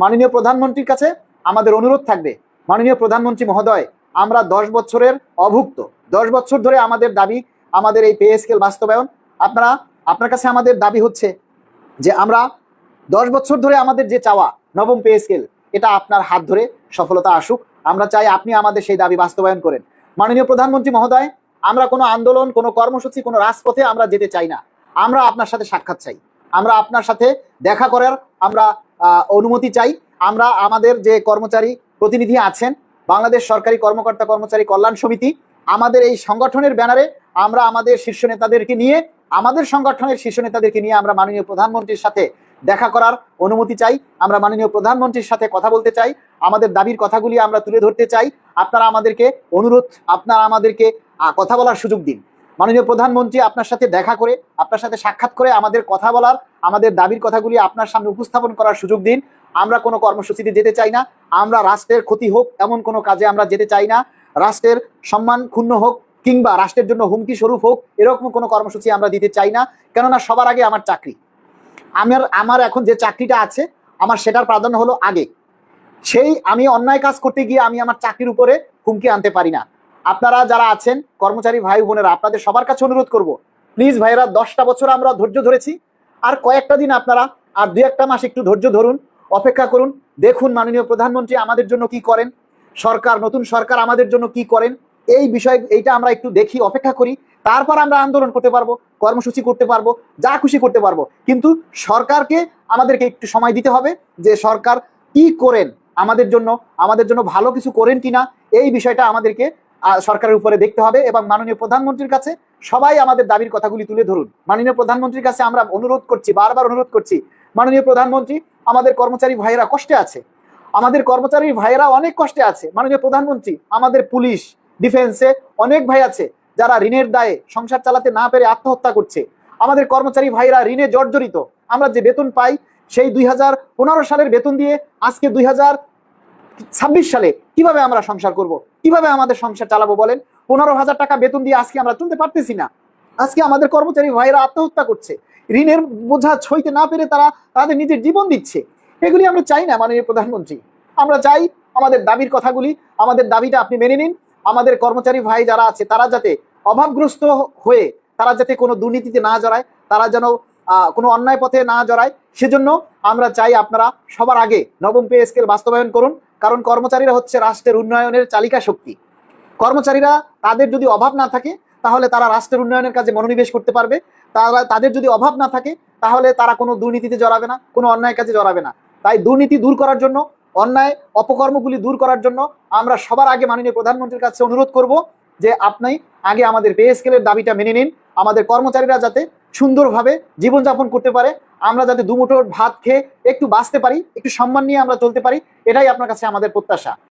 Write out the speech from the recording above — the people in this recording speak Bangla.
মাননীয় প্রধানমন্ত্রীর কাছে আমাদের অনুরোধ থাকবে, মাননীয় প্রধানমন্ত্রী মহোদয়, আমরা 10 বছরের অভুক্ত, 10 বছর ধরে আমাদের দাবি, আমাদের এই পে স্কেল বাস্তবায়ন, আপনার কাছে আমাদের দাবি হচ্ছে যে আমরা 10 বছর ধরে আমাদের যে চাওয়া নবম পে স্কেল, এটা আপনার হাত ধরে সফলতা আসুক। আমরা চাই আপনি আমাদের সেই দাবি বাস্তবায়ন করেন। মাননীয় প্রধানমন্ত্রী মহোদয়, আমরা কোনো আন্দোলন, কোনো কর্মসূচি, কোনো রাজপথে আমরা যেতে চাই না। আমরা আপনার সাথে সাক্ষাৎ চাই, আমরা আপনার সাথে দেখা করার আমরা অনুমতি চাই। আমরা আমাদের যে কর্মচারী প্রতিনিধি আছেন, বাংলাদেশ সরকারি কর্মকর্তা কর্মচারী কল্যাণ সমিতি, আমাদের এই সংগঠনের ব্যানারে আমরা আমাদের শীর্ষ নেতাদেরকে নিয়ে, আমাদের সংগঠনের শীর্ষ নেতাদেরকে নিয়ে আমরা মাননীয় প্রধানমন্ত্রীর সাথে দেখা করার অনুমতি চাই। আমরা মাননীয় প্রধানমন্ত্রীর সাথে কথা বলতে চাই, আমাদের দাবির কথাগুলি আমরা তুলে ধরতে চাই। আপনারা আমাদেরকে আপনারা আমাদেরকে কথা বলার সুযোগ দিন। মাননীয় প্রধানমন্ত্রী আপনার সাথে দেখা করে, আপনার সাথে সাক্ষাৎ করে আমাদের কথা বলার, আমাদের দাবির কথাগুলি আপনার সামনে উপস্থাপন করার সুযোগ দিন। আমরা কোনো কর্মসূচিতে যেতে চাই না, আমরা রাষ্ট্রের ক্ষতি হোক এমন কোনো কাজে আমরা যেতে চাই না, রাষ্ট্রের সম্মান ক্ষুণ্ণ হোক কিংবা রাষ্ট্রের জন্য হুমকি স্বরূপ হোক এরকম কোনো কর্মসূচি আমরা দিতে চাই না। কেননা সবার আগে আমার চাকরি, আমার এখন যে চাকরিটা আছে আমার সেটার প্রাধান্য হলো আগে। আমি অন্যায় কাজ করতে গিয়ে আমি আমার চাকরির উপরে হুমকি আনতে পারি না। আপনারা যারা আছেন কর্মচারী ভাই বোনেরা, আপনাদের সবার কাছে অনুরোধ করব, প্লিজ ভাইয়েরা, 10টা বছর আমরা ধৈর্য ধরেছি, আর কয়েকটা দিন আপনারা আর 2-1 মাস একটু ধৈর্য ধরুন, অপেক্ষা করুন, দেখুন মাননীয় প্রধানমন্ত্রী আমাদের জন্য কি করেন, নতুন সরকার আমাদের জন্য কি করেন। এই বিষয় এইটা আমরা একটু দেখি, অপেক্ষা করি, তারপর আমরা আন্দোলন করতে পারবো, কর্মসূচি করতে পারবো, যা খুশি করতে পারবো। কিন্তু সরকারকে আমাদেরকে একটু সময় দিতে হবে যে সরকার কি করেন, আমাদের জন্য ভালো কিছু করেন কিনা, এই বিষয়টা আমাদেরকে সরকারের উপরে দেখতে হবে। এবং মাননীয় প্রধানমন্ত্রীর কাছে সবাই আমাদের দাবির কথাগুলি তুলে ধরুন। মাননীয় প্রধানমন্ত্রীর কাছে আমরা অনুরোধ করছি, বারবার অনুরোধ করছি, মাননীয় প্রধানমন্ত্রী, আমাদের কর্মচারী ভাইয়েরা কষ্টে আছে, আমাদের কর্মচারী ভাইয়েরা অনেক কষ্টে আছে। মাননীয় প্রধানমন্ত্রী, আমাদের পুলিশ, ডিফেন্সে অনেক ভাই আছে যারা ঋণের দায়ে সংসার চালাতে না পেরে আত্মহত্যা করছে। আমাদের কর্মচারী ভাইরা ঋণে জর্জরিত। আমরা যে বেতন পাই সেই 2015 সালের বেতন দিয়ে আজকে 2026 সালে কিভাবে আমরা সংসার করব, কিভাবে আমাদের সংসার চালাবো বলেন? 15,000 টাকা বেতন দিয়ে আজকে আমরা চলতে পারতেছি না। আজকে আমাদের কর্মচারী ভাইরা আত্মহত্যা করছে, ঋণের বোঝা সইতে না পেরে তারা তাদের নিজের জীবন দিচ্ছে। এগুলি আমরা চাই না মাননীয় প্রধানমন্ত্রী। আমরা চাই আমাদের দাবির কথাগুলি, আমাদের দাবিটা আপনি মেনে নিন। আমাদের কর্মচারী ভাই যারা আছে তারা যাতে অভাবগ্রস্ত হয়ে তারা যাতে কোনো দুর্নীতিতে না জড়ায়, তারা যেন কোনো অন্যায় পথে না জড়ায়, সেজন্য আমরা চাই আপনারা সবার আগে নবম পে স্কেল বাস্তবায়ন করুন। কারণ কর্মচারীরা হচ্ছে রাষ্ট্রের উন্নয়নের চালিকা শক্তি। কর্মচারীরা, তাদের যদি অভাব না থাকে তাহলে তারা রাষ্ট্রের উন্নয়নের কাজে মনোনিবেশ করতে পারবে। তাদের যদি অভাব না থাকে তাহলে তারা কোনো দুর্নীতিতে জড়াবে না, কোনো অন্যায় কাজে জড়াবে না। তাই দুর্নীতি দূর করার জন্য, অন্যায় অপকর্মগুলি দূর করার জন্য আমরা সবার আগে মাননীয় প্রধানমন্ত্রীর কাছে অনুরোধ করব যে আপনি আগে আমাদের পে স্কেলের দাবিটা মেনে নিন। আমাদের কর্মচারীরা যাতে সুন্দরভাবে জীবনযাপন করতে পারে, আমরা যাতে দুমুঠো ভাত খেয়ে একটু বাঁচতে পারি, একটু সম্মান নিয়ে আমরা চলতে পারি, এটাই আপনার কাছে আমাদের প্রত্যাশা।